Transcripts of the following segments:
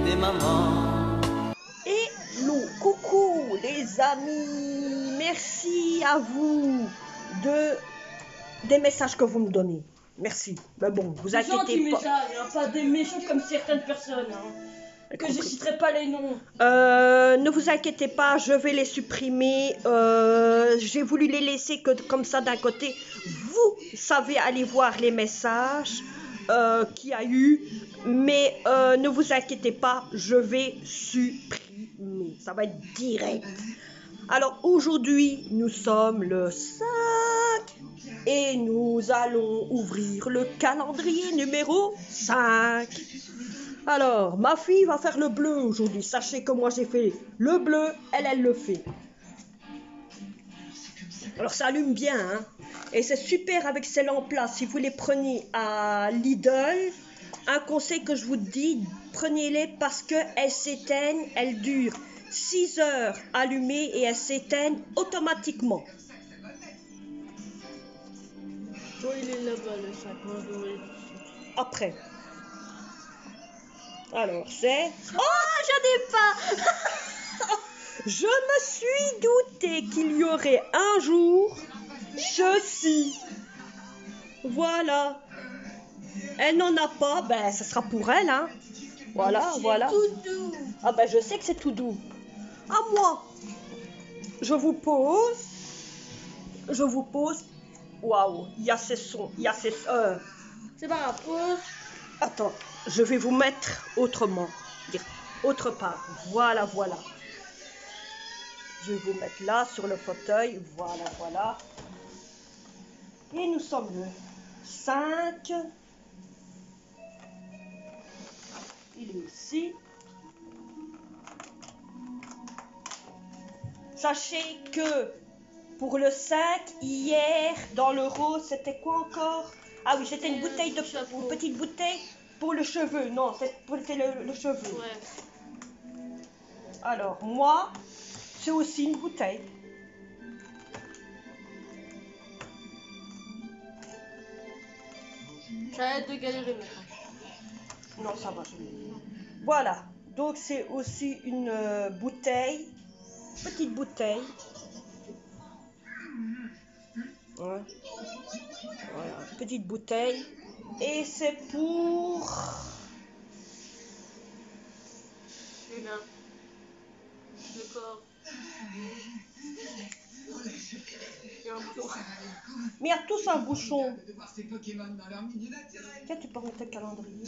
des mamans. Et nous, coucou les amis, merci à vous des messages que vous me donnez. Merci. Mais bon, vous inquiétez gentils pas. messages, hein, pas des méchants comme certaines personnes. Que je citerai pas les noms. Ne vous inquiétez pas, je vais les supprimer. J'ai voulu les laisser que comme ça d'un côté. Vous savez aller voir les messages qu'il y a eu. Mais ne vous inquiétez pas, je vais supprimer. Ça va être direct. Alors aujourd'hui, nous sommes le 5 et nous allons ouvrir le calendrier numéro 5. Alors, ma fille va faire le bleu aujourd'hui. Sachez que moi j'ai fait le bleu, elle le fait. Alors ça allume bien, hein. Et c'est super avec ces lampes-là. Si vous les prenez à Lidl, un conseil que je vous dis, prenez-les parce qu'elles s'éteignent, elles durent 6 heures allumées et elles s'éteignent automatiquement. Toi, il est là-bas, le 50. Après. Alors, c'est... Oh, j'en ai pas. Je me suis douté qu'il y aurait un jour ceci. Voilà. Elle n'en a pas, ben ça sera pour elle, hein. Voilà, voilà. Tout doux. Ah ben je sais que c'est tout doux. À moi. Je vous pose. Waouh, il y a ces sons, il y a ces... C'est pas grave, pause. Attends, je vais vous mettre autrement. Dire autre part. Voilà, voilà. Je vais vous mettre là sur le fauteuil. Voilà, voilà. Et nous sommes le 5. Il est ici. Sachez que pour le 5, hier, dans le rose, c'était quoi encore? Ah oui, c'était une bouteille de... Une petite bouteille pour le cheveu. Non, c'était le cheveu. Ouais. Alors, moi, c'est aussi une bouteille. J'arrête de galérer maintenant. Non, ça va. Voilà. Donc, c'est aussi une bouteille. Petite bouteille. Ouais. Voilà. Petite bouteille. Et c'est pour... Celui-là. Le corps. Il y a un bouton. Mais il y a tous un bouchon. Tiens, tu peux remettre le calendrier.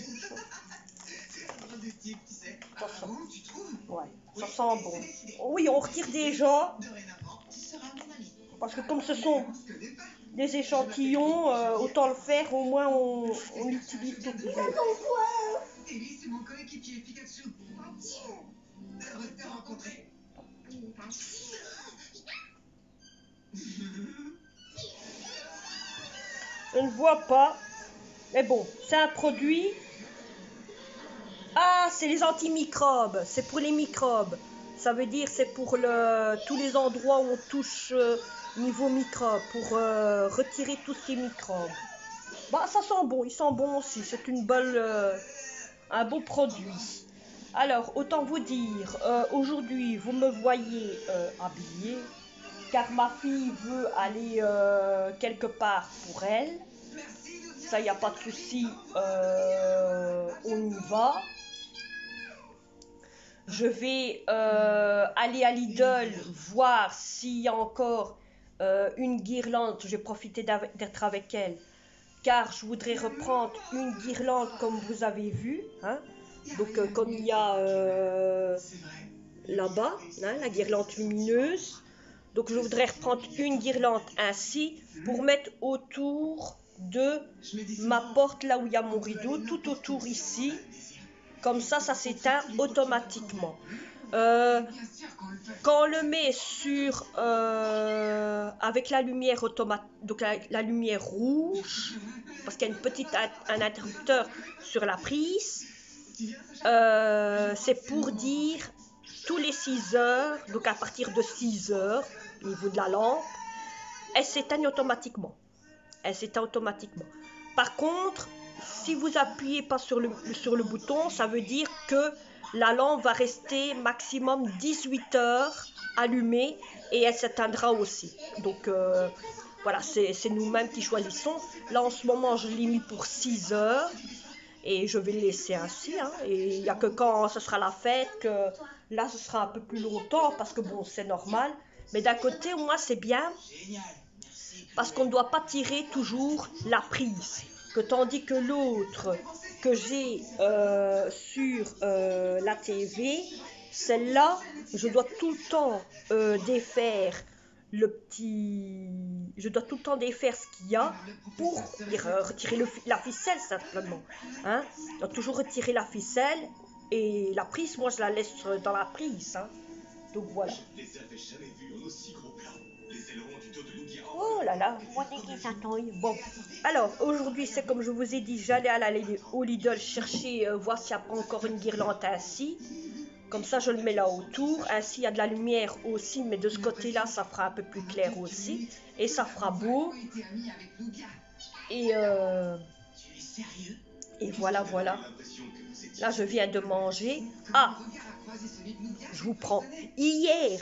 Ça sent. Ouais, ça sent bon. Oui, on retire déjà. Parce que comme ce sont des échantillons, autant le faire, au moins on l'utilise tout de suite. Ellie, c'est mon coéquipier Pikachu. Heureux de te rencontrer. Je ne vois pas. Mais bon, c'est un produit. Ah, c'est les antimicrobes. C'est pour les microbes. Ça veut dire c'est pour tous les endroits où on touche niveau microbes. Pour retirer tous ces microbes. Bah, ça sent bon. Il sent bon aussi. C'est un beau produit. Alors, autant vous dire, aujourd'hui, vous me voyez habillée. Car ma fille veut aller quelque part pour elle. Ça, il n'y a pas de souci, on y va. Je vais aller à Lidl voir s'il y a encore une guirlande. J'ai profité d'être avec elle. Car je voudrais reprendre une guirlande comme vous avez vu. Hein. Donc comme il y a là-bas, hein, la guirlande lumineuse. Donc je voudrais reprendre une guirlande ainsi pour mettre autour de ma porte, là où il y a mon rideau, tout autour ici. Comme ça s'éteint automatiquement. Quand on le met sur avec la lumière automatique, donc la lumière rouge, parce qu'il y a un interrupteur sur la prise, c'est pour dire tous les 6 heures, donc à partir de 6 heures, au niveau de la lampe, elle s'éteigne automatiquement. Par contre, si vous appuyez pas sur le bouton, ça veut dire que la lampe va rester maximum 18 heures allumée et elle s'éteindra aussi. Donc voilà, c'est nous-mêmes qui choisissons. Là en ce moment je l'ai mis pour 6 heures et je vais le laisser ainsi. Hein. Et il n'y a que quand ce sera la fête que là ce sera un peu plus longtemps parce que bon c'est normal. Mais d'un côté moi c'est bien parce qu'on ne doit pas tirer toujours la prise. Que tandis que l'autre que j'ai sur la TV, celle-là, je dois tout le temps défaire le petit... Je dois tout le temps défaire ce qu'il y a pour retirer la ficelle simplement. Hein? Je dois toujours retirer la ficelle et la prise, moi je la laisse dans la prise. Hein? Donc voilà. Oh là là, bon, alors aujourd'hui c'est comme je vous ai dit, j'allais au Lidl chercher, voir s'il n'y a pas encore une guirlande ainsi. Comme ça je le mets là autour, ainsi il y a de la lumière aussi, mais de ce côté-là ça fera un peu plus clair aussi. Et ça fera beau. Et voilà, voilà. Là je viens de manger. Ah, je vous prends. Hier,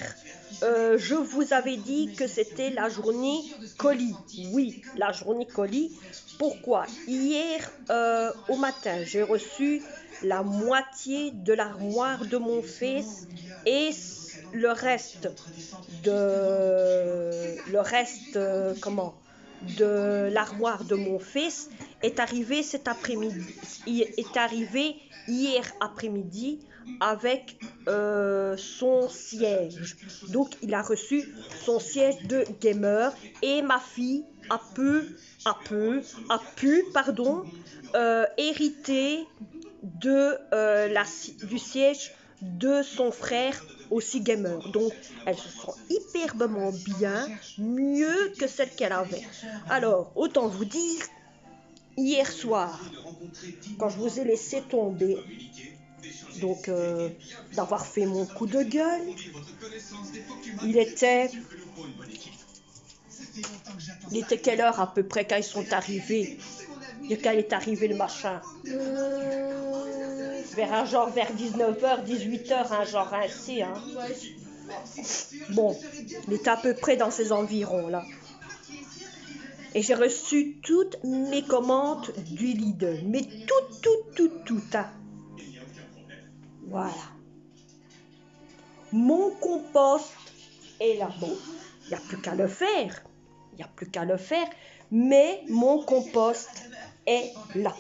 je vous avais dit que c'était la journée colis. Oui, la journée colis. Pourquoi? Hier, au matin, j'ai reçu la moitié de l'armoire de mon fils et le reste de l'armoire de mon fils est arrivé cet après-midi. Il est arrivé hier après-midi avec son siège. Donc il a reçu son siège de gamer et ma fille a pu hériter du siège de son frère aussi gamer. Donc elles se sont hyperbement bien, mieux que celle qu'elle avait. Alors autant vous dire, hier soir, quand je vous ai laissé tomber, donc d'avoir fait mon coup de gueule, il était quelle heure à peu près quand ils sont arrivés? Quand est arrivé le machin, vers 19h, 18h, un genre ainsi. Hein. Bon, il était à peu près dans ces environs là. Et j'ai reçu toutes mes commandes du Lidl. Mais tout. Hein. Voilà. Mon compost est là. Bon, il n'y a plus qu'à le faire. Mais mon compost est là.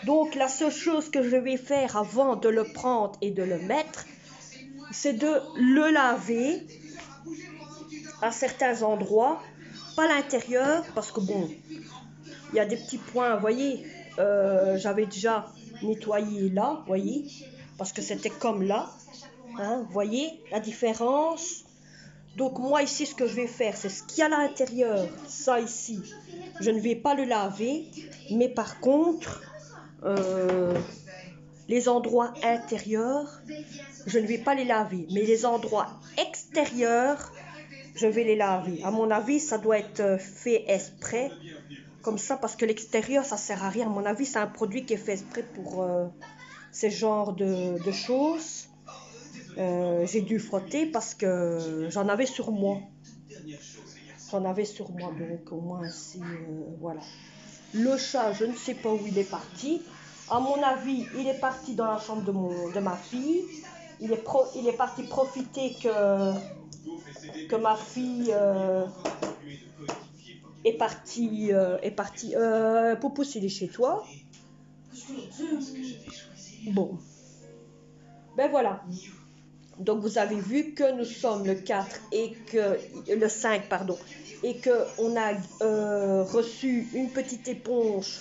Donc la seule chose que je vais faire avant de le prendre et de le mettre, c'est de le laver à certains endroits, pas l'intérieur, parce que bon, il y a des petits points, vous voyez, j'avais déjà nettoyé là, voyez, parce que c'était comme là, hein, voyez la différence. Donc moi ici ce que je vais faire, c'est ce qu'il y a à l'intérieur, ça ici, je ne vais pas le laver, mais par contre, les endroits intérieurs, je ne vais pas les laver, mais les endroits extérieurs, je vais les laver. À mon avis, ça doit être fait exprès, comme ça, parce que l'extérieur, ça sert à rien. À mon avis, c'est un produit qui est fait exprès pour ces genres de choses. J'ai dû frotter parce que j'en avais sur moi. Donc au moins ainsi, voilà. Le chat, je ne sais pas où il est parti. À mon avis, il est parti dans la chambre de ma fille. Il est parti profiter que ma fille est partie. Poupous, il est chez toi. Bon. Ben voilà. Donc vous avez vu que nous sommes le 4 et que le 5, pardon, et que on a reçu une petite éponge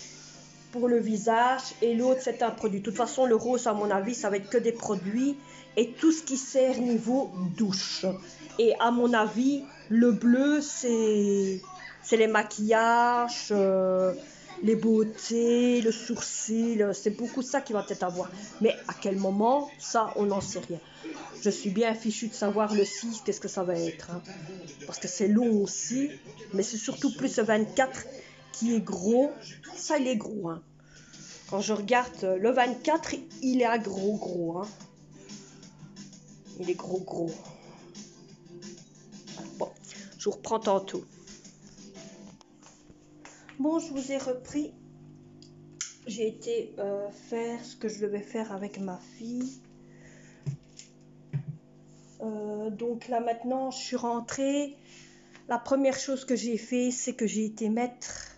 pour le visage et l'autre c'est un produit. De toute façon le rose à mon avis ça va être que des produits et tout ce qui sert niveau douche. Et à mon avis le bleu c'est les maquillages, les beautés, le sourcil, c'est beaucoup ça qui va être à voir. Mais à quel moment, ça on n'en sait rien. Je suis bien fichue de savoir le 6, qu'est-ce que ça va être. Hein. Parce que c'est long aussi, mais c'est surtout plus le 24 qui est gros. Ça, il est gros. Hein. Quand je regarde le 24, il est à gros. Hein. Il est gros. Bon, je vous reprends tantôt. Bon, je vous ai repris. J'ai été faire ce que je devais faire avec ma fille. Donc là maintenant, je suis rentrée. La première chose que j'ai fait, c'est que j'ai été mettre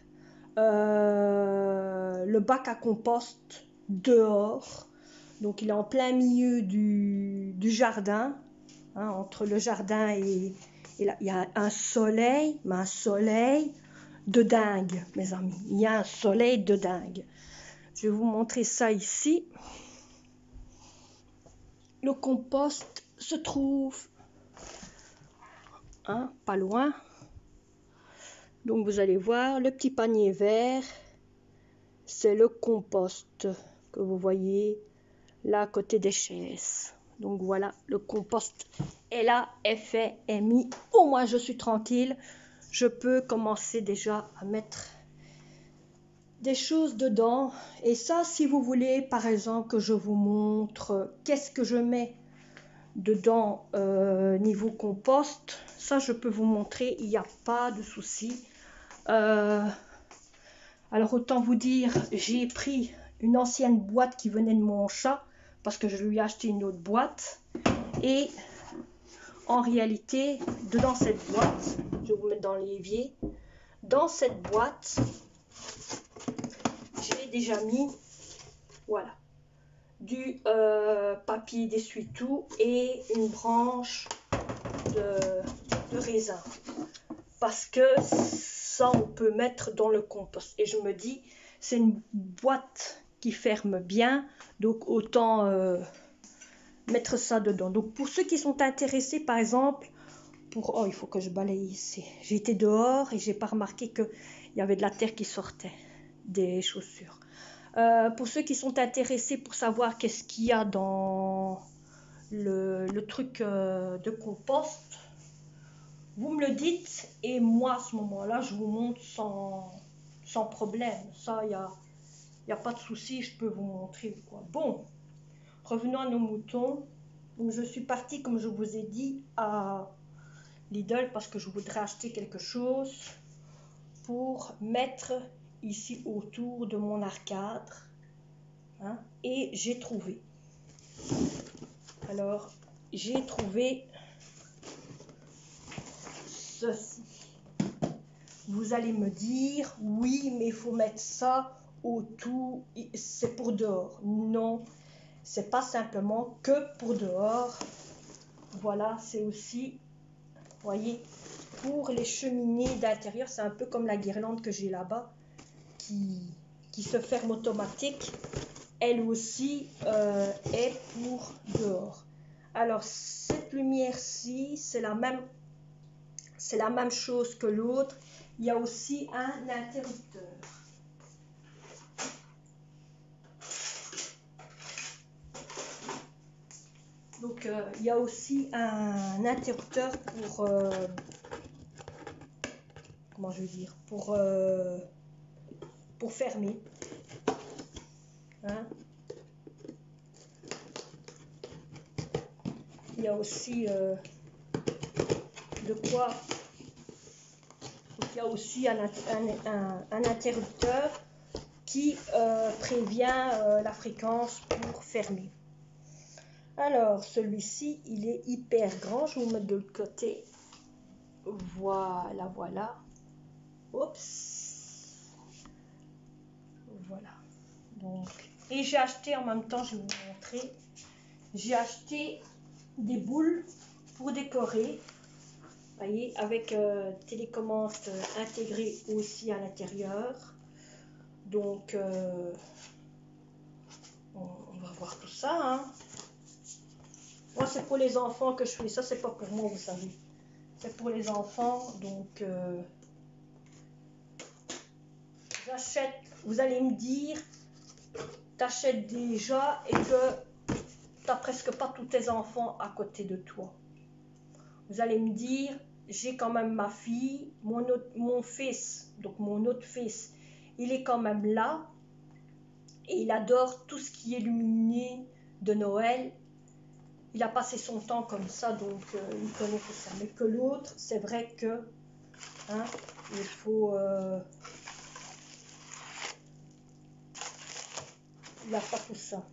le bac à compost dehors. Donc il est en plein milieu du jardin. Hein, entre le jardin et là, il y a un soleil, mais un soleil de dingue, mes amis. Il y a un soleil de dingue. Je vais vous montrer ça ici. Le compost se trouve pas loin. Donc vous allez voir, le petit panier vert, c'est le compost que vous voyez là à côté des chaises. Donc voilà, le compost est là, est fait, est mis. Au moins je suis tranquille. Je peux commencer déjà à mettre des choses dedans. Et ça, si vous voulez, par exemple, que je vous montre qu'est-ce que je mets dedans niveau compost, ça je peux vous montrer, il n'y a pas de souci. Alors autant vous dire, j'ai pris une ancienne boîte qui venait de mon chat parce que je lui ai acheté une autre boîte, et en réalité dedans cette boîte, je vais vous mettre dans l'évier, dans cette boîte j'ai déjà mis, voilà, du papier d'essuie-tout et une branche de raisin, parce que ça on peut mettre dans le compost. Et je me dis, c'est une boîte qui ferme bien, donc autant mettre ça dedans. Donc pour ceux qui sont intéressés, par exemple, oh, il faut que je balaye ici. J'ai été dehors et j'ai pas remarqué qu'il y avait de la terre qui sortait des chaussures. Pour ceux qui sont intéressés pour savoir qu'est-ce qu'il y a dans le truc de compost, vous me le dites et moi à ce moment-là je vous montre sans problème. Ça, il y a pas de souci, je peux vous montrer quoi. Bon, revenons à nos moutons. Donc je suis partie, comme je vous ai dit, à Lidl parce que je voudrais acheter quelque chose pour mettre ici autour de mon arcade. Hein, et j'ai trouvé. Alors, j'ai trouvé ceci. Vous allez me dire, oui, mais il faut mettre ça autour, c'est pour dehors. Non, c'est pas simplement que pour dehors. Voilà, c'est aussi, voyez, pour les cheminées d'intérieur. C'est un peu comme la guirlande que j'ai là-bas, qui se ferme automatique. Elle aussi est pour dehors. Alors, cette lumière-ci, c'est la même chose que l'autre. Il y a aussi un interrupteur. Donc, il y a aussi un interrupteur pour... comment je vais dire, pour fermer. Hein? Il y a aussi de quoi. Donc, il y a aussi un interrupteur qui prévient la fréquence pour fermer. Alors, celui-ci, il est hyper grand. Je vais vous mettre de l'autre côté. Voilà, voilà. Oups. Voilà. Donc, et j'ai acheté en même temps, je vais vous montrer. J'ai acheté des boules pour décorer. Voyez, avec télécommande intégrée aussi à l'intérieur. Donc, on va voir tout ça. Hein. Moi, c'est pour les enfants que je fais ça. C'est pas pour moi, vous savez. C'est pour les enfants. Donc, j'achète. Vous allez me dire, t'achètes déjà et que t'as presque pas tous tes enfants à côté de toi. Vous allez me dire, j'ai quand même ma fille, mon fils, donc mon autre fils, il est quand même là et il adore tout ce qui est luminé de Noël. il a passé son temps comme ça, donc il connaît tout ça. Mais que l'autre, c'est vrai que hein, il faut... il n'a pas tout ça.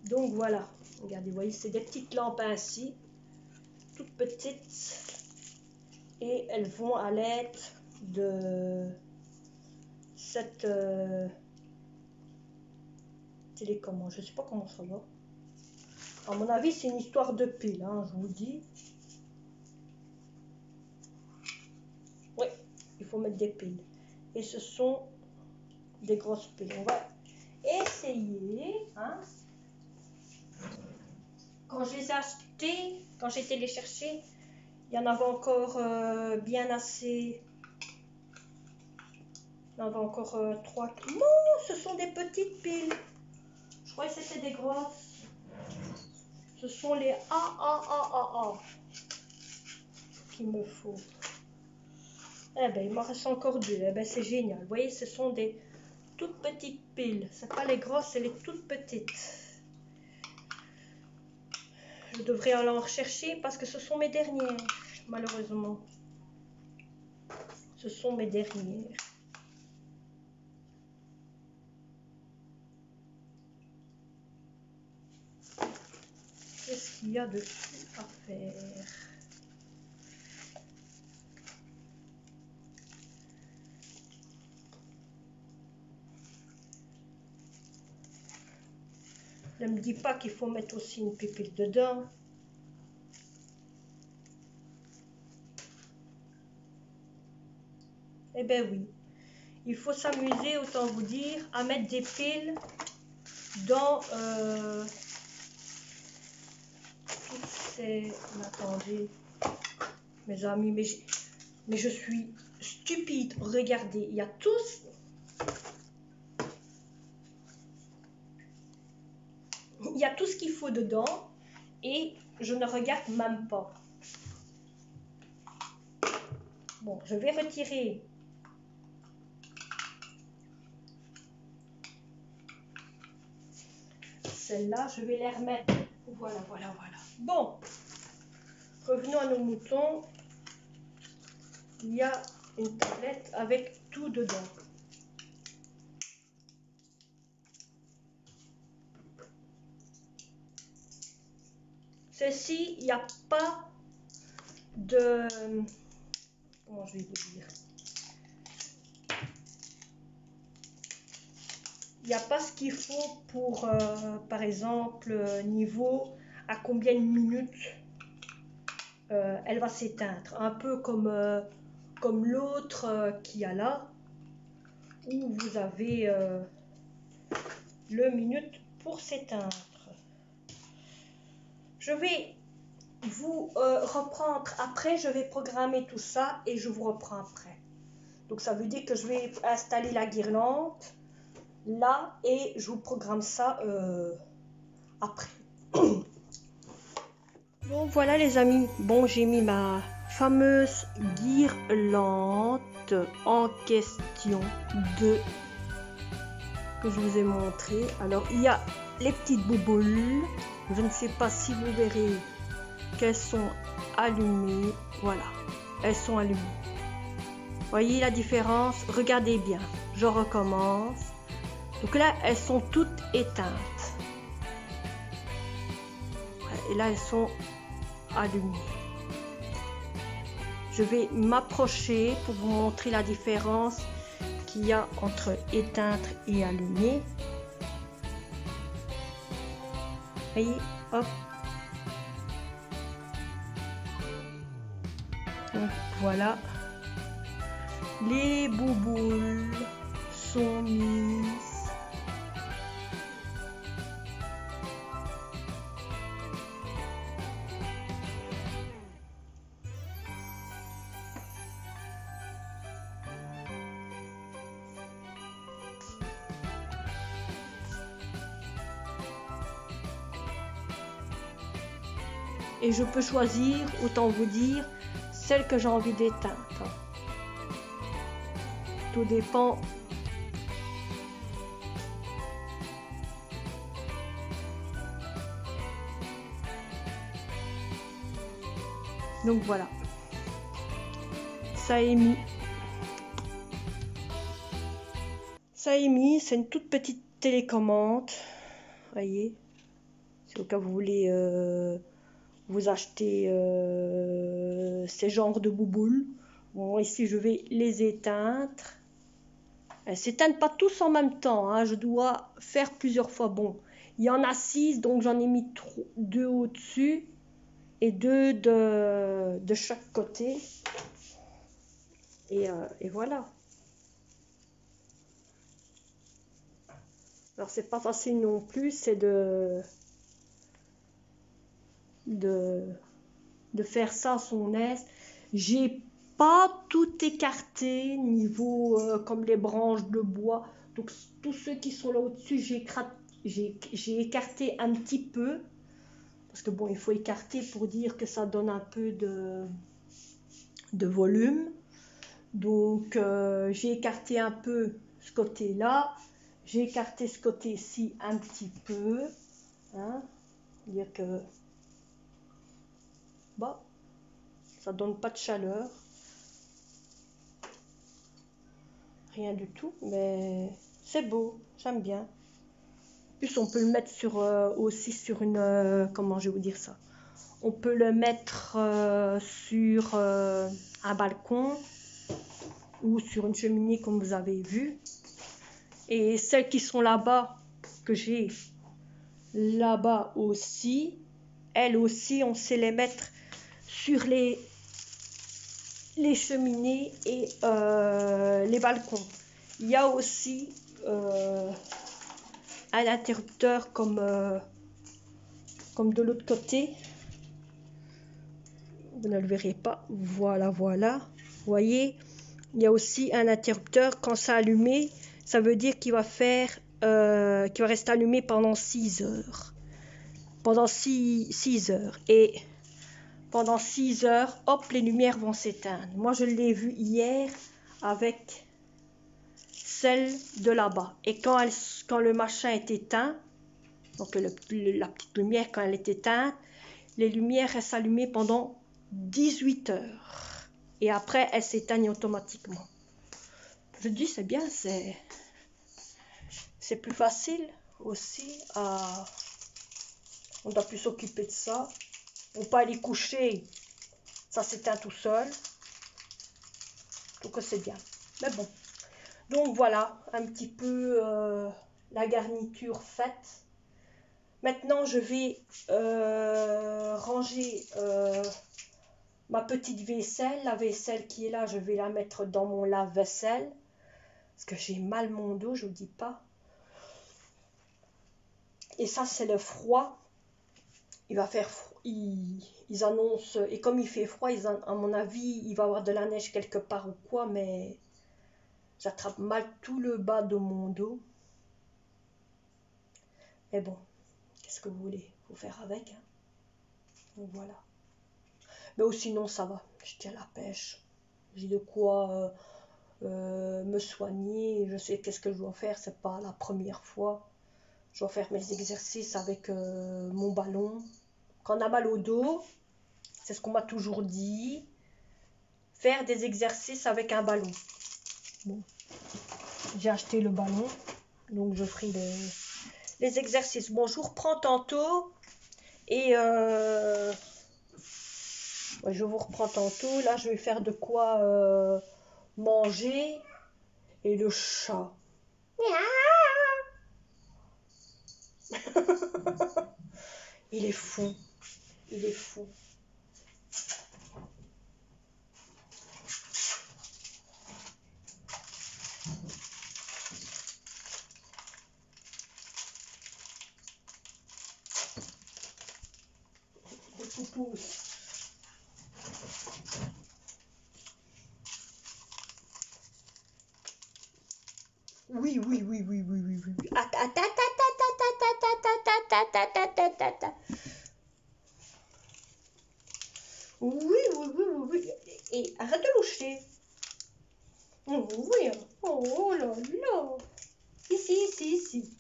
Donc voilà, regardez, vous voyez, c'est des petites lampes ainsi, toutes petites, et elles vont à l'aide de cette télécommande. Je ne sais pas comment ça va. À mon avis, c'est une histoire de pile, hein, je vous dis. Oui, il faut mettre des piles. Et ce sont des grosses piles. On va essayer. Hein. Quand je les ai achetées, quand j'ai été les chercher, il y en avait encore bien assez. Il y en avait encore 3. Non, ce sont des petites piles. Je croyais que c'était des grosses. Ce sont les AAAAA qu'il me faut. Eh ben, il m'en reste encore 2. Eh ben, c'est génial. Vous voyez, ce sont des toutes petites piles. Ce n'est pas les grosses, c'est les toutes petites. Je devrais aller en rechercher parce que ce sont mes dernières, malheureusement. Ce sont mes dernières. Qu'est-ce qu'il y a dessus à faire? Ne me dis pas qu'il faut mettre aussi une pupille dedans. Eh bien oui, il faut s'amuser, autant vous dire, à mettre des piles dans toutes ces... Attendez, mes amis, mais je suis stupide. Regardez, il y a tous... Il y a tout ce qu'il faut dedans et je ne regarde même pas. Bon, je vais retirer celle-là. Je vais les remettre. Voilà, voilà, voilà. Bon, revenons à nos moutons. Il y a une tablette avec tout dedans. Ceci, il n'y a pas de... Comment je vais vous dire? Il n'y a pas ce qu'il faut pour, par exemple, niveau à combien de minutes elle va s'éteindre. Un peu comme l'autre qu'il y a là, où vous avez le minute pour s'éteindre. Je vais vous reprendre après, je vais programmer tout ça et je vous reprends après. Donc ça veut dire que je vais installer la guirlande là et je vous programme ça après. Bon voilà les amis, bon j'ai mis ma fameuse guirlande en question que je vous ai montré. Alors il y a les petites bouboules, je ne sais pas si vous verrez qu'elles sont allumées, voilà, elles sont allumées. Voyez la différence? Regardez bien, je recommence. Donc là elles sont toutes éteintes. Et là elles sont allumées. Je vais m'approcher pour vous montrer la différence qu'il y a entre éteinte et allumée. Voyez, hop. Donc voilà, les bouboules sont mises. Et je peux choisir, autant vous dire, celle que j'ai envie d'éteindre. Tout dépend. Donc voilà. Ça est mis. Ça est mis, c'est une toute petite télécommande. Voyez. C'est au cas où vous voulez vous acheter ces genres de bouboules. Bon, ici je vais les éteindre. Elles s'éteignent pas tous en même temps, hein. Je dois faire plusieurs fois. Bon, il y en a 6, donc j'en ai mis 2 au-dessus et 2 de chaque côté. Et voilà. Alors c'est pas facile non plus, c'est de faire ça à son aise. J'ai pas tout écarté niveau comme les branches de bois. Donc tous ceux qui sont là au-dessus, j'ai écarté un petit peu. Parce que bon, il faut écarter pour dire que ça donne un peu de volume. Donc j'ai écarté un peu ce côté-là. J'ai écarté ce côté-ci un petit peu. Hein, dire que bah, ça donne pas de chaleur. Rien du tout, mais c'est beau, j'aime bien. En plus, on peut le mettre sur, aussi sur une... comment je vais vous dire ça? On peut le mettre sur un balcon ou sur une cheminée comme vous avez vu. Et celles qui sont là-bas, que j'ai là-bas aussi, elles aussi, on sait les mettre sur les cheminées et les balcons. Il y a aussi un interrupteur comme de l'autre côté. Vous ne le verrez pas. Voilà, voilà. Vous voyez, il y a aussi un interrupteur. Quand ça allumé, ça veut dire qu'il va faire, qu'il va rester allumé pendant 6 heures. Pendant 6 heures. Et pendant 6 heures, hop, les lumières vont s'éteindre. Moi, je l'ai vu hier avec celle de là-bas. Et quand le machin est éteint, donc la petite lumière, quand elle est éteinte, les lumières restent allumées pendant 18 heures. Et après, elles s'éteignent automatiquement. Je dis, c'est bien, c'est plus facile aussi. On doit plus s'occuper de ça. On peut aller coucher, ça s'éteint tout seul. Donc c'est bien. Mais bon. Donc voilà, un petit peu la garniture faite. Maintenant, je vais ranger ma petite vaisselle. La vaisselle qui est là, je vais la mettre dans mon lave-vaisselle. Parce que j'ai mal mon dos, je vous dis pas. Et ça, c'est le froid. Il va faire froid. Ils annoncent, et comme il fait froid, à mon avis, il va y avoir de la neige quelque part ou quoi, mais j'attrape mal tout le bas de mon dos. Mais bon, qu'est-ce que vous voulez? Faut faire avec. Hein. Donc voilà. Mais sinon, ça va. Je tiens la pêche. J'ai de quoi me soigner. Je sais qu'est-ce que je dois faire. C'est pas la première fois. Je dois faire mes exercices avec mon ballon. Quand on a mal au dos, c'est ce qu'on m'a toujours dit. Faire des exercices avec un ballon. Bon. J'ai acheté le ballon. Donc je ferai les exercices. Bon, je vous reprends tantôt. Et je vous reprends tantôt. Là, je vais faire de quoi manger. Et le chat. Il est fou. Il est fou. Le poupousse. Oui. Oui. Et arrête de loucher. Oui. Oh là là. Ici.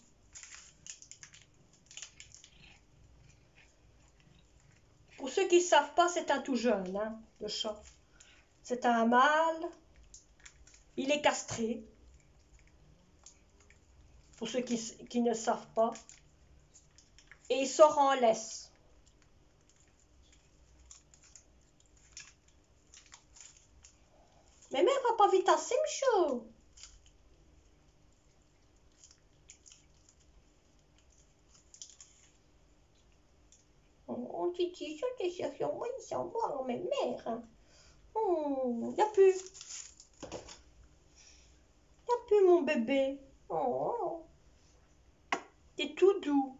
Pour ceux qui ne savent pas, c'est un tout jeune, hein, le chat. C'est un mâle. Il est castré. Pour ceux qui ne savent pas. Et il sort en laisse. Mais mère, va pas vite assez, Michaud. On dit ça, t'es sur moi, il s'en va, mais mère. Oh, y a plus. Y a plus, mon bébé. Oh. T'es tout doux.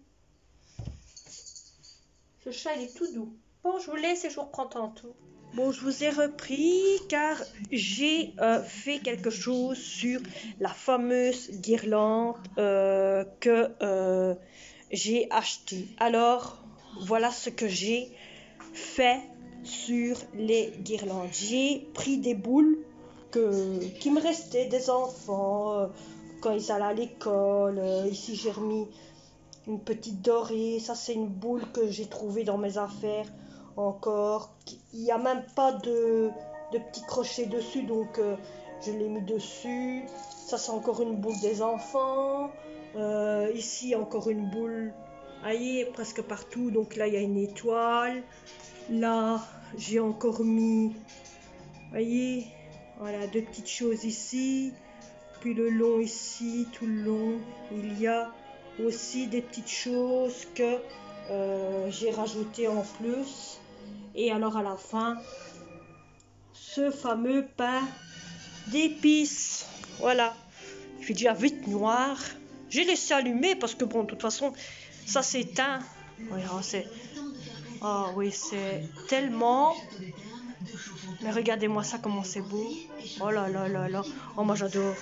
Ce chat, il est tout doux. Bon, je vous laisse et je vous reprends tantôt. Bon, je vous ai repris car j'ai fait quelque chose sur la fameuse guirlande que j'ai achetée. Alors, voilà ce que j'ai fait sur les guirlandes. J'ai pris des boules qui me restaient des enfants quand ils allaient à l'école. Ici, j'ai remis une petite dorée. Ça, c'est une boule que j'ai trouvée dans mes affaires. Encore, il n'y a même pas de petits crochets dessus, donc je l'ai mis dessus. Ça, c'est encore une boule des enfants. Ici, encore une boule. Voyez, presque partout. Donc là, il y a une étoile. Là, j'ai encore mis, voyez, voilà, deux petites choses ici. Puis le long ici, tout le long, il y a aussi des petites choses que j'ai rajoutées en plus. Et alors à la fin, ce fameux pain d'épices. Voilà. Il fait déjà vite noir. J'ai laissé allumer parce que bon, de toute façon, ça s'éteint. Voilà, c'est... Ah oui, c'est tellement... Mais regardez-moi ça, comment c'est beau. Oh là là là là. Oh, moi j'adore.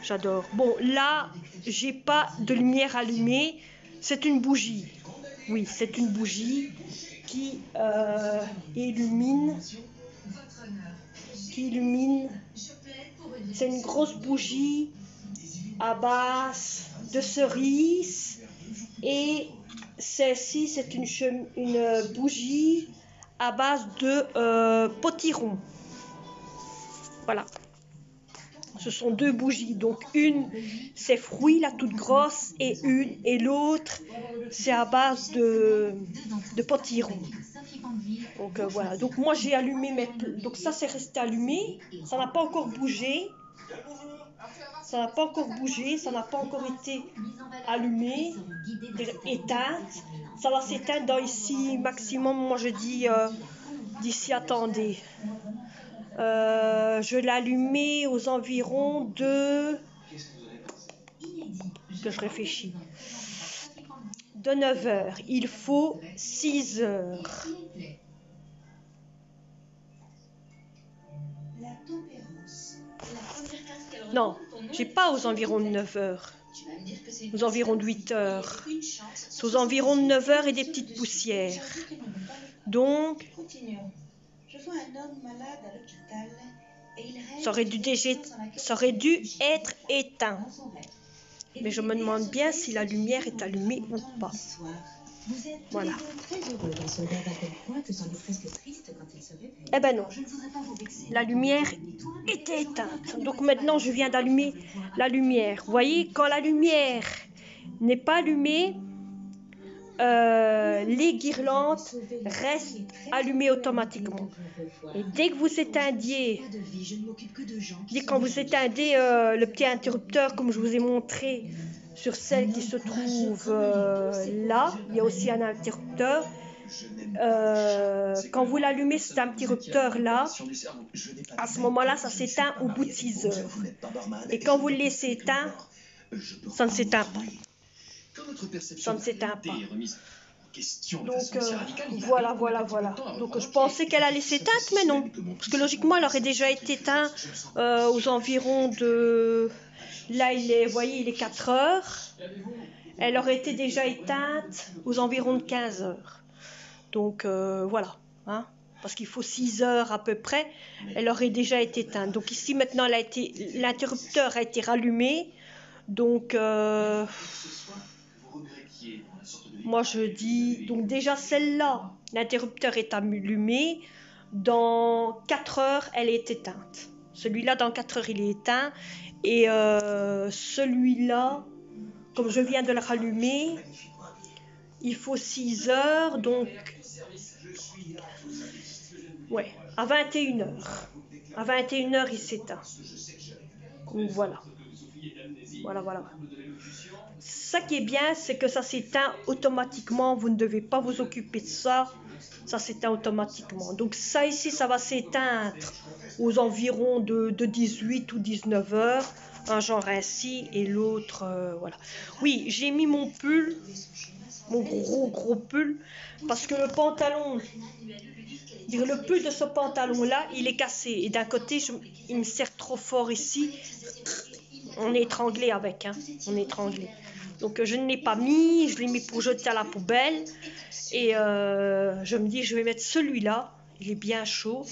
J'adore. Bon, là, j'ai pas de lumière allumée. C'est une bougie. Oui, c'est une bougie qui illumine. C'est une grosse bougie à base de cerises. Et celle-ci, c'est une bougie à base de potiron. Voilà. Ce sont deux bougies. Donc une, c'est fruits, la toute grosse, et l'autre, c'est à base de potiron. Donc voilà. Donc moi j'ai allumé donc ça c'est resté allumé. Ça n'a pas encore bougé. Ça n'a pas encore bougé. Ça n'a pas encore été allumé, éteinte. Ça va s'éteindre dans ici maximum. Moi je dis d'ici, attendez. Je l'ai allumé aux environs de... Que je réfléchis. De 9 heures. Il faut 6 heures. Non, j'ai pas aux environs de 9 heures. Aux environs de 8 heures. C'est aux environs de 9 heures et des petites poussières. Donc... Ça aurait dû être éteint. Mais je me demande bien si la lumière est allumée ou pas. Voilà. Eh ben non. La lumière était éteinte. Donc maintenant, je viens d'allumer la lumière. Vous voyez, quand la lumière n'est pas allumée, les guirlandes restent allumées automatiquement. Et dès que vous éteignez, quand vous éteindez le petit interrupteur, comme je vous ai montré sur celle qui se trouve là, il y a aussi un interrupteur. Quand vous l'allumez, cet interrupteur là, à ce moment-là, ça s'éteint au bout de 6 heures. Et quand vous le laissez éteindre, ça ne s'éteint pas. Ça ne s'éteint pas. Donc voilà. Donc je pensais qu'elle allait s'éteindre, mais non. Parce que logiquement, elle aurait déjà été éteinte aux environs de... Là, vous voyez, il est 4 heures. Elle aurait été déjà éteinte aux environs de 15 heures. Donc voilà. Hein, parce qu'il faut 6 heures à peu près. Elle aurait déjà été éteinte. Donc ici, maintenant, l'interrupteur a été rallumé. Donc... moi je dis, donc déjà celle-là, l'interrupteur est allumé, dans 4 heures elle est éteinte. Celui-là dans 4 heures il est éteint, et celui-là, comme je viens de le rallumer, il faut 6 heures, donc ouais, à 21 heures. À 21 heures il s'éteint. Donc voilà. Voilà. Ça qui est bien, c'est que ça s'éteint automatiquement. Vous ne devez pas vous occuper de ça. Ça s'éteint automatiquement. Donc ça ici, ça va s'éteindre aux environs de 18 ou 19 heures. Un genre ainsi et l'autre, voilà. Oui, j'ai mis mon pull, mon gros pull, parce que le pantalon, le pull de ce pantalon-là, il est cassé. Et d'un côté, il me serre trop fort ici. On est étranglé avec, hein. On est étranglé. Donc je ne l'ai pas mis, je l'ai mis pour jeter à la poubelle. Et je me dis, je vais mettre celui-là. Il est bien chaud.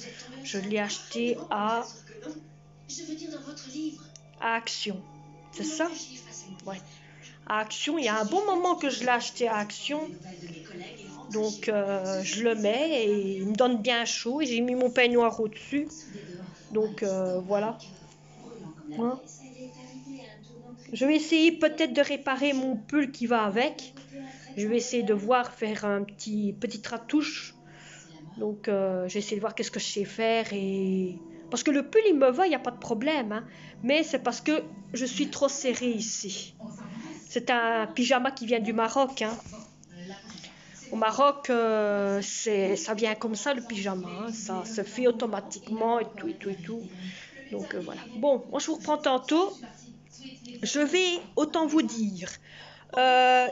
Je l'ai acheté à Action. C'est ça? Ouais. À Action, il y a un bon moment que je l'ai acheté à Action. Donc je le mets et il me donne bien chaud. Et j'ai mis mon peignoir au-dessus. Donc voilà. Hein? Je vais essayer peut-être de réparer mon pull qui va avec. Je vais essayer de voir, faire un petite ratouche. Donc j'essaie de voir qu'est-ce que je sais faire. Parce que le pull il me va, il n'y a pas de problème. Hein. Mais c'est parce que je suis trop serrée ici. C'est un pyjama qui vient du Maroc. Hein. Au Maroc, ça vient comme ça le pyjama. Hein. Ça se fait automatiquement et tout. Donc voilà. Bon, moi je vous reprends tantôt. Je vais autant vous dire.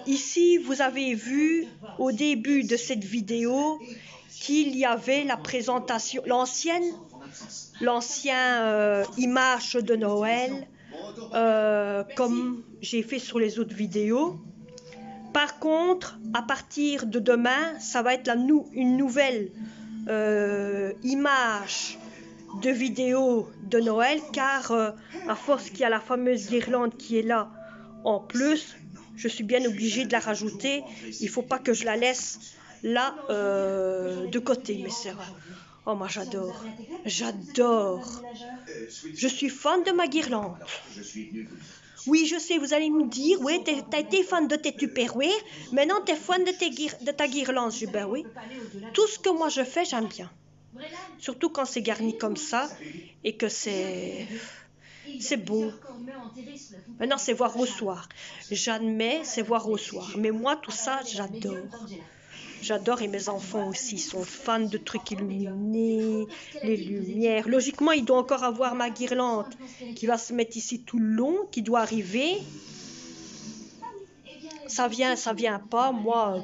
Ici, vous avez vu au début de cette vidéo qu'il y avait la présentation, l'ancienne image de Noël, comme j'ai fait sur les autres vidéos. Par contre, à partir de demain, ça va être une nouvelle image de vidéo de Noël, car à force qu'il y a la fameuse guirlande qui est là en plus, je suis bien obligée de la rajouter. Il ne faut pas que je la laisse là de côté, mes sœurs. Oh, moi j'adore. Je suis fan de ma guirlande. Oui, je sais, vous allez me dire, oui, t'as été fan de tes Tupperware, maintenant t'es fan de ta guirlande. Je dis, ben oui, tout ce que moi je fais, j'aime bien. Surtout quand c'est garni comme ça et que c'est beau. Maintenant, c'est voir au soir. J'admets, c'est voir au soir. Mais moi, tout ça, j'adore. J'adore et mes enfants aussi sont fans de trucs illuminés, les lumières. Logiquement, il doit encore avoir ma guirlande qui va se mettre ici tout le long, qui doit arriver. Ça vient pas. Moi,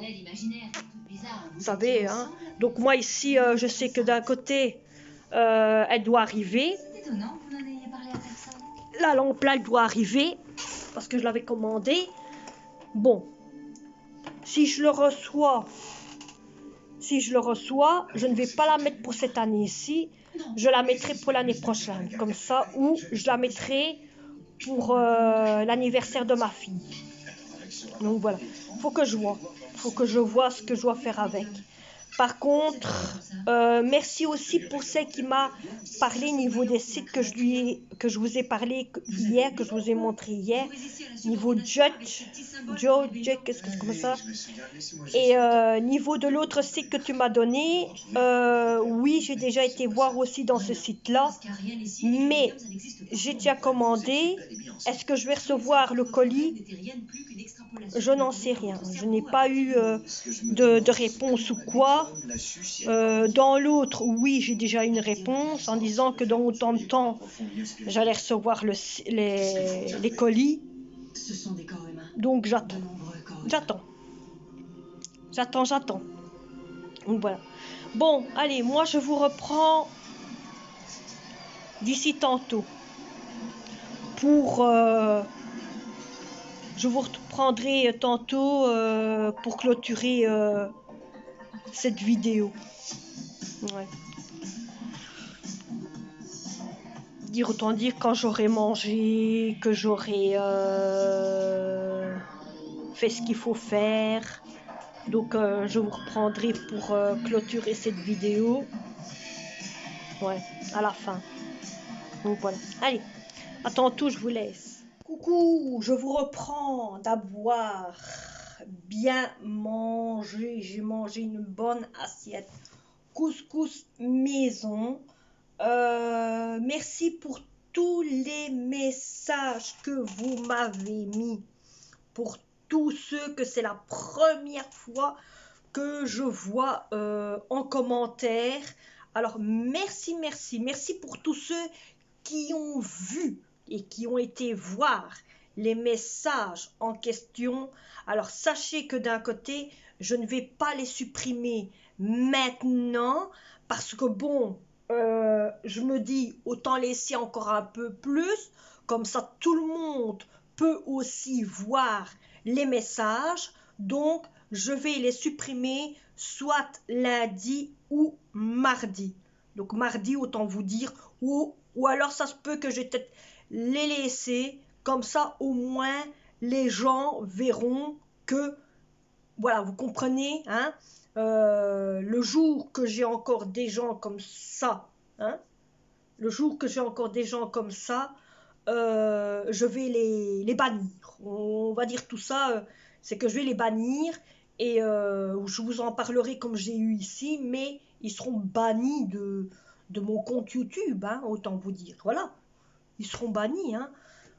vous savez, hein. Donc moi ici, je sais que d'un côté, elle doit arriver. La lampe là, elle doit arriver parce que je l'avais commandée. Bon, si je le reçois, je ne vais pas la mettre pour cette année-ci. Je la mettrai pour l'année prochaine, comme ça, ou je la mettrai pour l'anniversaire de ma fille. Donc voilà, faut que je vois ce que je dois faire avec. Par contre, merci aussi pour celle qui m'a parlé niveau des sites que je vous ai parlé hier, que je vous ai montré hier, niveau Joe, qu'est-ce que c'est comme ça? Et niveau de l'autre site que tu m'as donné, oui, j'ai déjà été voir aussi dans ce site-là, mais j'ai déjà commandé. Est-ce que je vais recevoir le colis? Je n'en sais rien. Je n'ai pas eu de réponse ou quoi. Dans l'autre, oui, j'ai déjà une réponse en disant que dans autant de temps, j'allais recevoir les colis. Donc j'attends. Donc voilà. Bon, allez, moi je vous reprends d'ici tantôt. Je vous reprendrai tantôt pour clôturer cette vidéo. Ouais. Autant dire quand j'aurai mangé, que j'aurai fait ce qu'il faut faire. Donc je vous reprendrai pour clôturer cette vidéo. Ouais, à la fin. Donc voilà. Allez, à tantôt, je vous laisse. Coucou, je vous reprends d'avoir bien mangé. J'ai mangé une bonne assiette couscous maison. Merci pour tous les messages que vous m'avez mis. Pour tous ceux que c'est la première fois que je vois en commentaire. Alors merci, merci, merci pour tous ceux qui ont vu et qui ont été voir les messages en question. Alors sachez que d'un côté, je ne vais pas les supprimer maintenant parce que bon, je me dis autant laisser encore un peu plus, comme ça tout le monde peut aussi voir les messages. Donc je vais les supprimer soit lundi ou mardi. Donc mardi, autant vous dire, ou alors ça se peut que je vais peut-être les laisser, comme ça au moins les gens verront que, voilà, vous comprenez, hein, le jour que j'ai encore des gens comme ça, hein, le jour que j'ai encore des gens comme ça, je vais les bannir. On va dire tout ça, c'est que je vais les bannir et je vous en parlerai comme j'ai eu ici, mais ils seront bannis de mon compte YouTube, hein, autant vous dire. Voilà, ils seront bannis, hein.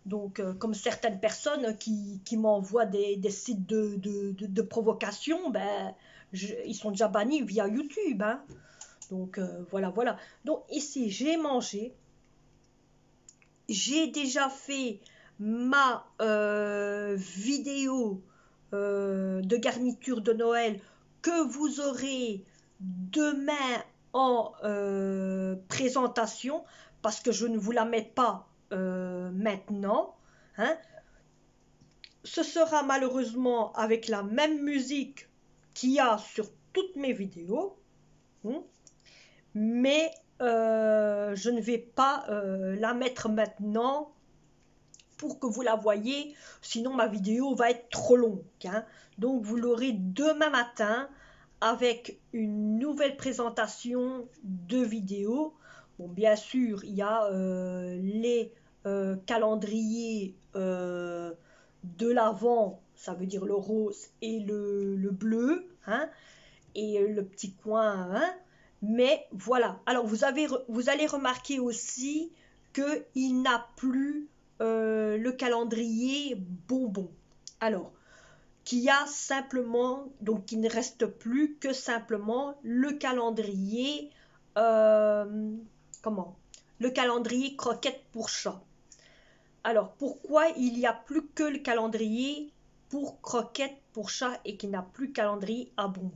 Donc, comme certaines personnes qui m'envoient des sites de provocation, ben, ils sont déjà bannis via YouTube, hein. Donc, voilà, voilà. Donc, ici, j'ai mangé. J'ai déjà fait ma vidéo de garniture de Noël que vous aurez demain en présentation parce que je ne vous la mets pas maintenant, hein. Ce sera malheureusement avec la même musique qu'il y a sur toutes mes vidéos, hein, mais je ne vais pas la mettre maintenant pour que vous la voyez, sinon ma vidéo va être trop longue, hein. Donc vous l'aurez demain matin avec une nouvelle présentation de vidéo. Bon, bien sûr, il y a les calendriers de l'Avent, ça veut dire le rose et le bleu, hein, et le petit coin, hein. Mais voilà. Alors vous allez remarquer aussi qu'il n'a plus le calendrier bonbon. Alors, qu'il y a simplement, donc il ne reste plus que simplement le calendrier, comment? Le calendrier croquette pour chat. Alors, pourquoi il n'y a plus que le calendrier pour croquette pour chat et qu'il n'a plus calendrier à bonbons?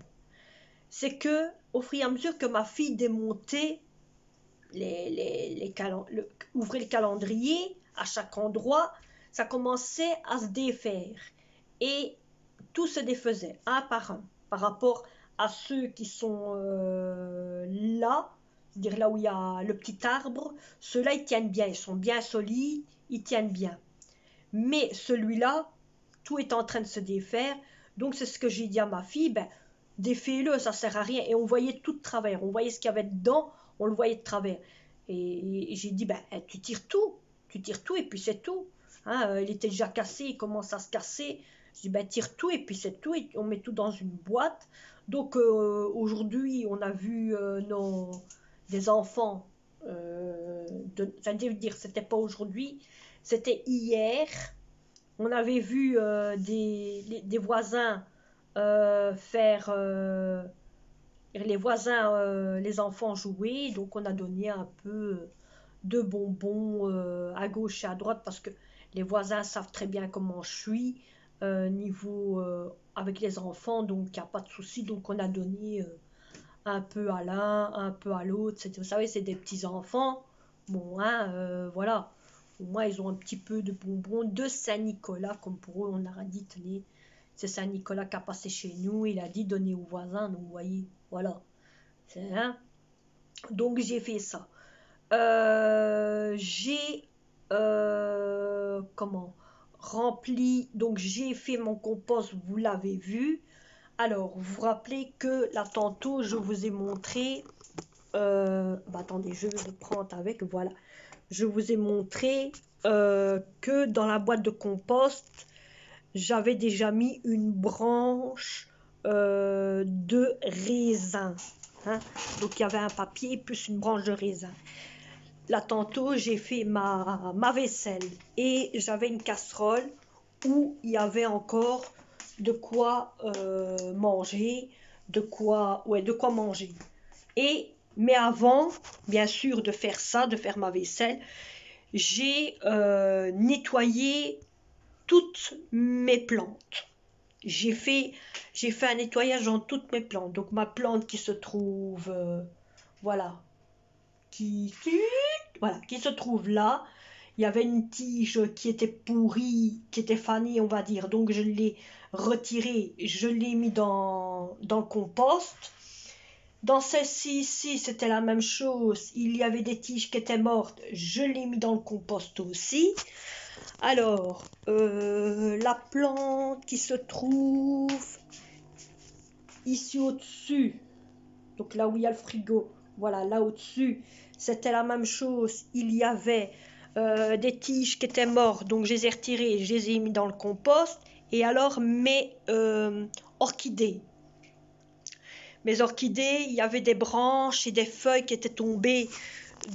C'est que, au fur et à mesure que ma fille démontait ouvrait le calendrier à chaque endroit, ça commençait à se défaire. Et tout se défaisait, un par rapport à ceux qui sont là, c'est-à-dire là où il y a le petit arbre, ceux-là, ils tiennent bien, ils sont bien solides, ils tiennent bien. Mais celui-là, tout est en train de se défaire, donc c'est ce que j'ai dit à ma fille, ben, défais-le, ça sert à rien. Et on voyait tout de travers, on voyait ce qu'il y avait dedans, on le voyait de travers. Et j'ai dit, ben, tu tires tout et puis c'est tout. Hein, il était déjà cassé, il commence à se casser. Je dis, ben, tire tout et puis c'est tout, et on met tout dans une boîte. Donc aujourd'hui, on a vu des enfants, ça veut dire, c'était pas aujourd'hui, c'était hier. On avait vu des voisins faire les voisins, les enfants jouer, donc on a donné un peu de bonbons à gauche et à droite parce que les voisins savent très bien comment je suis niveau avec les enfants, donc il n'y a pas de souci, donc on a donné un peu à l'un, un peu à l'autre. Vous savez, c'est des petits enfants, bon, hein, voilà. Au moins, ils ont un petit peu de bonbons de Saint-Nicolas, comme pour eux, on a dit, tenez, c'est Saint-Nicolas qui a passé chez nous, il a dit donner aux voisins, donc vous voyez, voilà. Hein. Donc j'ai fait ça. J'ai comment rempli, donc j'ai fait mon compost, vous l'avez vu. Alors, vous vous rappelez que là tantôt, je vous ai montré... attendez, je vais le prendre avec, voilà. Je vous ai montré que dans la boîte de compost, j'avais déjà mis une branche de raisin. Hein. Donc, il y avait un papier plus une branche de raisin. Là, tantôt, j'ai fait ma vaisselle et j'avais une casserole où il y avait encore de quoi manger, de quoi manger. Mais avant, bien sûr, de faire ça, de faire ma vaisselle, j'ai nettoyé toutes mes plantes. J'ai fait un nettoyage dans toutes mes plantes. Donc ma plante qui se trouve, voilà, qui se trouve là. Il y avait une tige qui était pourrie, qui était fanée, on va dire. Donc je l'ai retirée, je l'ai mis dans le compost. Dans celle-ci, ici, c'était la même chose. Il y avait des tiges qui étaient mortes. Je l'ai mis dans le compost aussi. Alors, la plante qui se trouve ici au-dessus, donc là où il y a le frigo, voilà, là au-dessus, c'était la même chose. Il y avait des tiges qui étaient mortes, donc je les ai retirées, je les ai mis dans le compost. Et alors, mes orchidées. Mes orchidées, il y avait des branches et des feuilles qui étaient tombées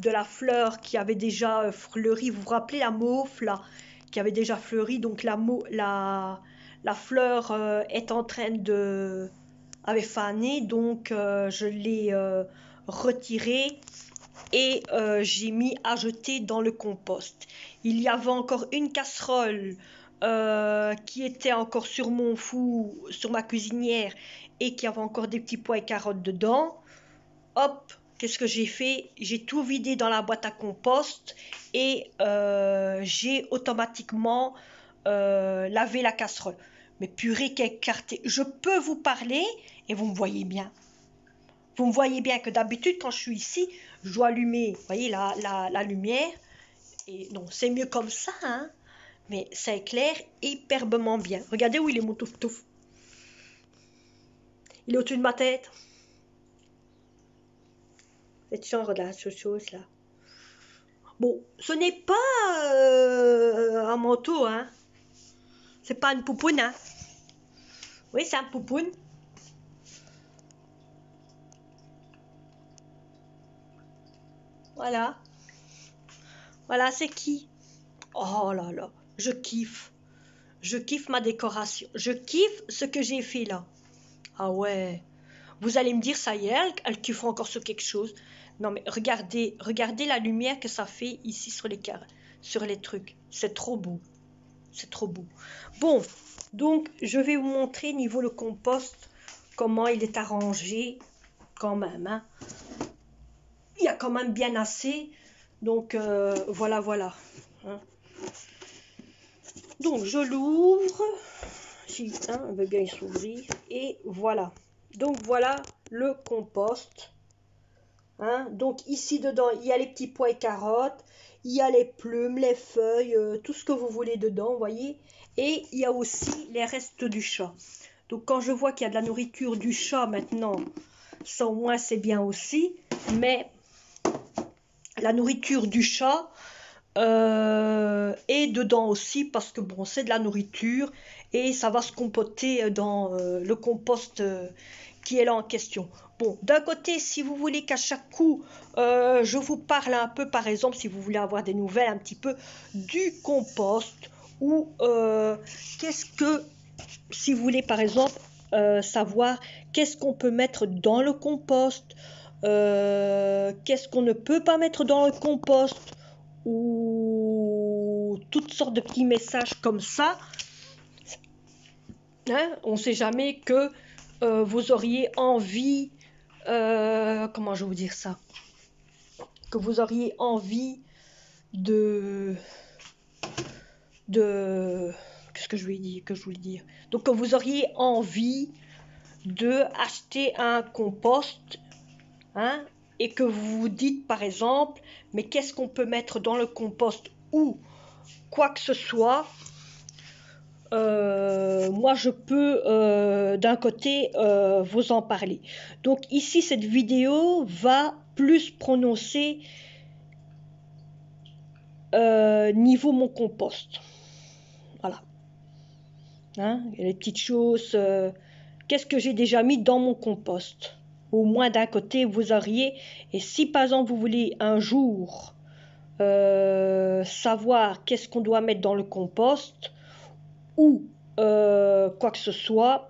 de la fleur qui avait déjà fleuri. Vous vous rappelez la mauve là, qui avait déjà fleuri. Donc la fleur est en train de... avait fané. Donc je l'ai retirée et j'ai mis à jeter dans le compost. Il y avait encore une casserole qui était encore sur mon four, sur ma cuisinière, et qui avait encore des petits pois et carottes dedans. Hop, qu'est-ce que j'ai fait? J'ai tout vidé dans la boîte à compost et j'ai automatiquement lavé la casserole. Mais purée, quelle clarté! Je peux vous parler et vous me voyez bien. Vous me voyez bien que d'habitude, quand je suis ici, je dois allumer, vous voyez, la lumière. Et non, c'est mieux comme ça, hein. Mais ça éclaire hyperbement bien. Regardez où il est mon touf-touf. Il est au-dessus de ma tête. Cette genre de chose là. Bon, ce n'est pas un manteau, hein. C'est pas une poupoune, hein. Oui, c'est un poupoune. Voilà. Voilà, c'est qui? Oh là là, je kiffe. Je kiffe ma décoration. Je kiffe ce que j'ai fait là. Ah ouais. Vous allez me dire, ça y est, elle kiffe encore sur quelque chose. Non mais regardez la lumière que ça fait ici sur les trucs. C'est trop beau. C'est trop beau. Bon, donc je vais vous montrer niveau le compost comment il est arrangé quand même. Hein. Il y a quand même bien assez. Donc voilà. Hein. Donc je l'ouvre. Si elle veut bien s'ouvrir. Et voilà. Donc voilà le compost. Hein. Donc ici dedans, il y a les petits pois et carottes. Il y a les plumes, les feuilles, tout ce que vous voulez dedans, vous voyez. Et il y a aussi les restes du chat. Donc quand je vois qu'il y a de la nourriture du chat maintenant, ça au moins c'est bien aussi. Mais la nourriture du chat est dedans aussi parce que bon, c'est de la nourriture et ça va se compoter dans le compost qui est là en question. Bon, d'un côté, si vous voulez qu'à chaque coup, je vous parle un peu, par exemple, si vous voulez avoir des nouvelles un petit peu du compost ou qu'est-ce que, si vous voulez par exemple savoir qu'est-ce qu'on peut mettre dans le compost, qu'est-ce qu'on ne peut pas mettre dans le compost ou toutes sortes de petits messages comme ça. Hein, on ne sait jamais que vous auriez envie, comment je vais vous dire ça, que vous auriez envie de qu'est-ce que je voulais dire, donc que vous auriez envie de acheter un compost, hein, et que vous vous dites par exemple, mais qu'est-ce qu'on peut mettre dans le compost ou quoi que ce soit, moi je peux d'un côté vous en parler. Donc ici cette vidéo va plus prononcer niveau mon compost. Voilà. Hein, les petites choses. Qu'est-ce que j'ai déjà mis dans mon compost? Au moins d'un côté vous auriez. Et si par exemple vous voulez un jour savoir qu'est-ce qu'on doit mettre dans le compost ou quoi que ce soit,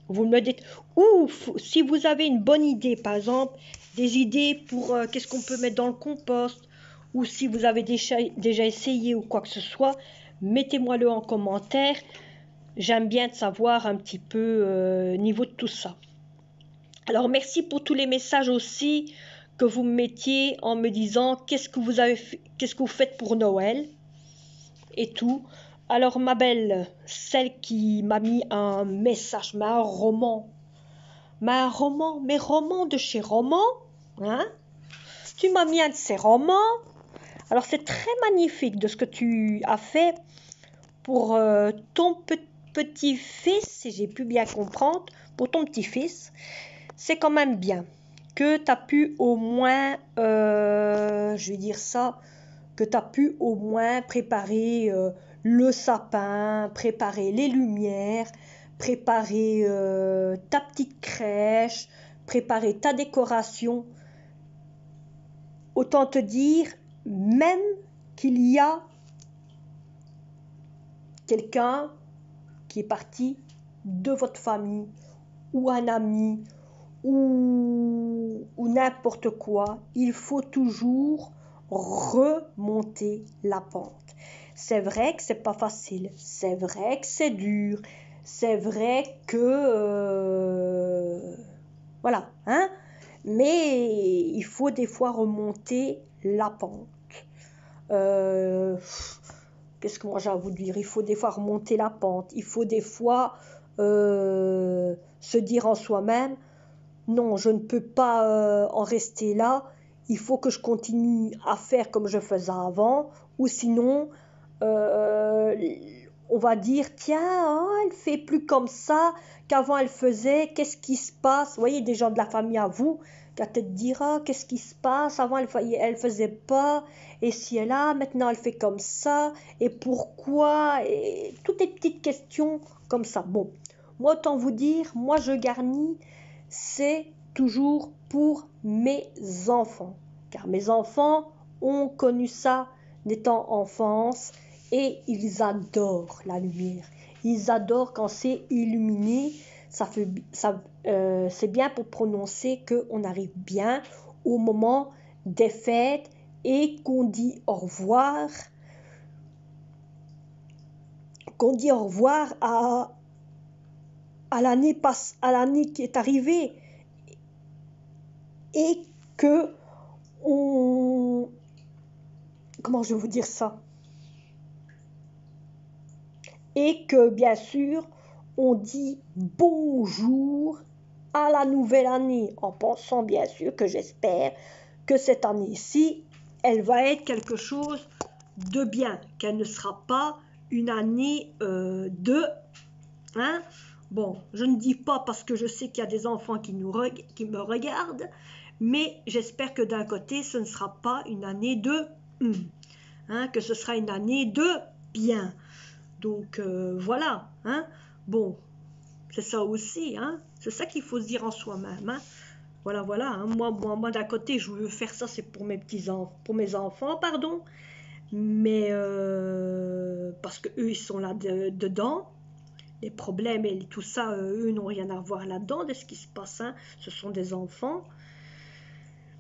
vous me dites. Ou si vous avez une bonne idée, par exemple, des idées pour qu'est-ce qu'on peut mettre dans le compost, ou si vous avez déjà essayé ou quoi que ce soit, mettez-moi-le en commentaire. J'aime bien de savoir un petit peu niveau de tout ça. Alors merci pour tous les messages aussi que vous me mettiez en me disant qu'est-ce que vous faites pour Noël et tout. Alors ma belle, celle qui m'a mis un message, mais un roman, mes romans de chez Roman, hein? Tu m'as mis un de ces romans. Alors c'est très magnifique de ce que tu as fait pour ton petit-fils, si j'ai pu bien comprendre, pour ton petit-fils. C'est quand même bien que tu as pu au moins, je vais dire ça, que tu as pu au moins préparer le sapin, préparer les lumières, préparer ta petite crèche, préparer ta décoration. Autant te dire, même qu'il y a quelqu'un qui est parti de votre famille, ou un ami, ou n'importe quoi, il faut toujours remonter la pente. C'est vrai que c'est pas facile, c'est vrai que c'est dur, c'est vrai que voilà, hein, mais il faut des fois remonter la pente. Qu'est-ce que moi j'ai à vous dire? Il faut des fois remonter la pente, il faut des fois se dire en soi-même, non, je ne peux pas en rester là, il faut que je continue à faire comme je faisais avant, ou sinon, on va dire, tiens, oh, elle fait plus comme ça qu'avant elle faisait, qu'est-ce qui se passe? Vous voyez, des gens de la famille à vous, qui va peut-être dire, ah, qu'est-ce qui se passe? Avant, elle faisait pas, et si elle a, maintenant elle fait comme ça, et pourquoi? Et toutes les petites questions comme ça. Bon, moi, autant vous dire, moi je garnis, c'est toujours pour mes enfants, car mes enfants ont connu ça n'étant enfance et ils adorent la lumière, ils adorent quand c'est illuminé, c'est bien pour prononcer qu'on arrive bien au moment des fêtes et qu'on dit au revoir, à l'année qui est arrivée et que comment je vais vous dire ça, et que bien sûr on dit bonjour à la nouvelle année en pensant bien sûr que j'espère que cette année-ci elle va être quelque chose de bien, qu'elle ne sera pas une année hein. Bon, je ne dis pas parce que je sais qu'il y a des enfants qui me regardent, mais j'espère que d'un côté, ce ne sera pas une année de hein, que ce sera une année de bien. Donc voilà, hein. Bon, c'est ça aussi, hein. C'est ça qu'il faut se dire en soi-même, hein. Voilà, voilà. Hein. Moi d'un côté, je veux faire ça, c'est pour mes enfants, pardon. Mais parce que eux, ils sont là dedans. Les problèmes et tout ça, eux n'ont rien à voir là-dedans de ce qui se passe. Hein. Ce sont des enfants.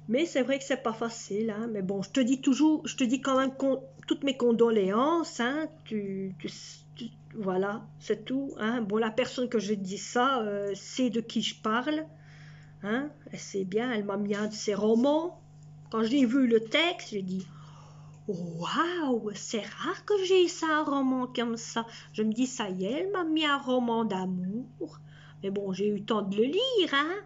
Mais c'est vrai que c'est pas facile. Hein. Mais bon, je te dis quand même toutes mes condoléances. Hein. Voilà, c'est tout. Hein. Bon, la personne que je dis ça, sait de qui je parle. Hein. Elle sait bien, elle m'a mis un de ses romans. Quand j'ai vu le texte, j'ai dit waouh, c'est rare que j'ai ça, un roman comme ça. Je me dis, ça y est, elle m'a mis un roman d'amour. Mais bon, j'ai eu le temps de le lire, hein.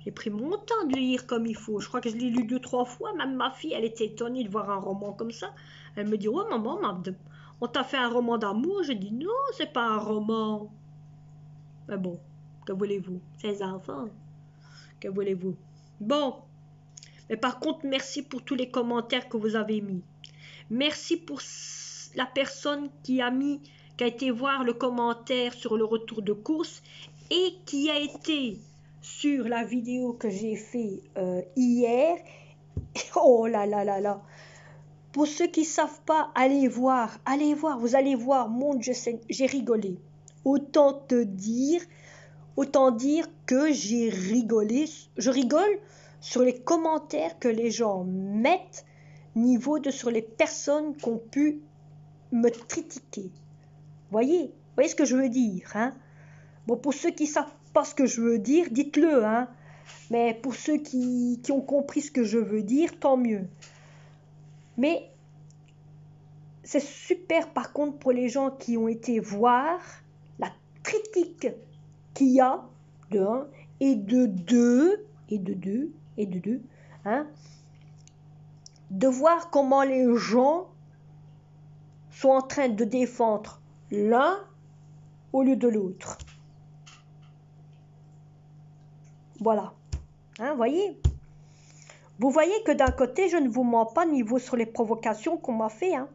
J'ai pris mon temps de le lire comme il faut. Je crois que je l'ai lu 2-3 fois. Même ma fille, elle était étonnée de voir un roman comme ça. Elle me dit, oh maman, On t'a fait un roman d'amour? Je dis non, c'est pas un roman. Mais bon, que voulez-vous? 16 enfants. Que voulez-vous? Bon. Mais par contre, merci pour tous les commentaires que vous avez mis. Merci pour la personne qui a été voir le commentaire sur le retour de course et qui a été sur la vidéo que j'ai fait hier. Oh là là là là. Pour ceux qui ne savent pas, allez voir, vous allez voir, mon Dieu, j'ai rigolé. Autant dire que j'ai rigolé. Je rigole sur les commentaires que les gens mettent sur les personnes qui ont pu me critiquer. Voyez ce que je veux dire, hein? Bon, pour ceux qui ne savent pas ce que je veux dire, dites-le, hein? Mais pour ceux qui ont compris ce que je veux dire, tant mieux. Mais c'est super par contre pour les gens qui ont été voir la critique qu'il y a de 1 et de 2 hein, de voir comment les gens sont en train de défendre l'un au lieu de l'autre. Voilà. Hein, voyez? Vous voyez que d'un côté, je ne vous mens pas sur les provocations qu'on m'a fait. Hein.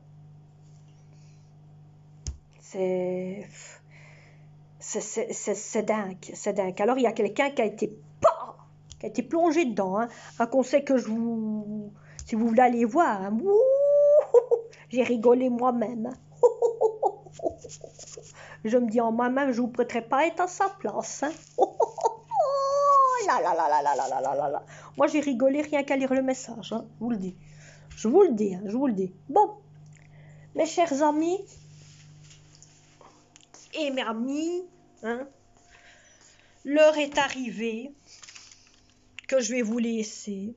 C'est dingue, c'est dingue. Alors, il y a quelqu'un qui a été plongé dedans. Hein. Un conseil que si vous voulez aller voir, hein. J'ai rigolé moi-même. Je me dis en moi-même, je ne vous prêterai pas être à sa place. Hein. Là, là, là, là, là, là, là, là, là. Moi, j'ai rigolé rien qu'à lire le message. Hein. Je vous le dis. Je vous le dis. Hein, je vous le dis. Bon, mes chers amis et mes amis, hein, l'heure est arrivée que je vais vous laisser.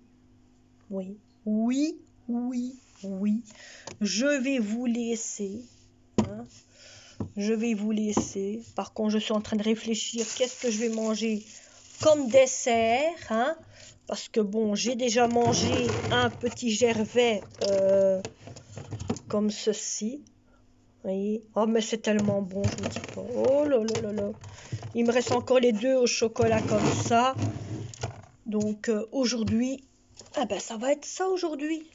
Oui, oui, oui, oui. Je vais vous laisser. Hein. Je vais vous laisser. Par contre, je suis en train de réfléchir. Qu'est-ce que je vais manger comme dessert, hein? Parce que bon, j'ai déjà mangé un petit gervais comme ceci. Vous voyez? Oh, mais c'est tellement bon, je vous dis pas. Oh là là là là. Il me reste encore les 2 au chocolat comme ça. Donc aujourd'hui, ah ben ça va être ça aujourd'hui.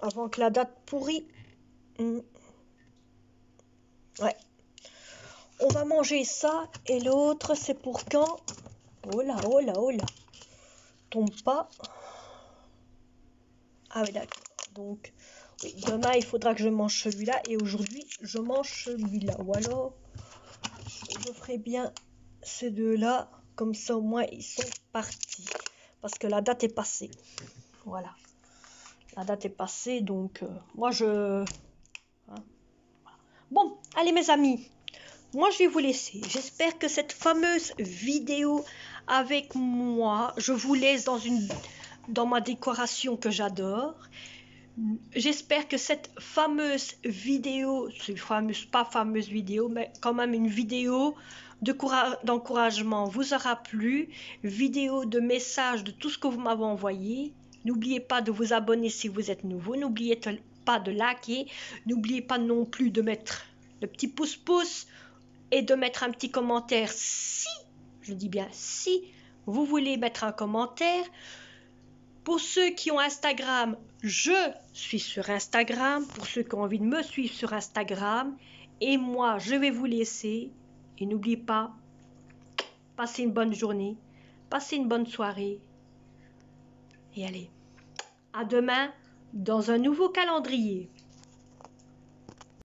Avant que la date pourrie. Ouais. On va manger ça et l'autre c'est pour quand? Oh là, oh là, oh là. Tombe pas. Ah oui, d'accord. Donc, oui, demain, il faudra que je mange celui-là. Et aujourd'hui, je mange celui-là. Ou alors, je ferai bien ces deux-là. Comme ça, au moins, ils sont partis. Parce que la date est passée. Voilà. La date est passée. Donc, moi, Hein. Bon, allez, mes amis. Moi, je vais vous laisser. J'espère que cette fameuse vidéo avec moi, je vous laisse dans ma décoration que j'adore. J'espère que cette fameuse vidéo, pas fameuse vidéo, mais quand même une vidéo d'encouragement vous aura plu. Vidéo de message de tout ce que vous m'avez envoyé. N'oubliez pas de vous abonner si vous êtes nouveau. N'oubliez pas de liker. N'oubliez pas non plus de mettre le petit pouce-pouce et de mettre un petit commentaire si, je dis bien si, vous voulez mettre un commentaire. Pour ceux qui ont Instagram, je suis sur Instagram. Pour ceux qui ont envie de me suivre sur Instagram. Et moi, je vais vous laisser. Et n'oubliez pas, passez une bonne journée. Passez une bonne soirée. Et allez, à demain dans un nouveau calendrier.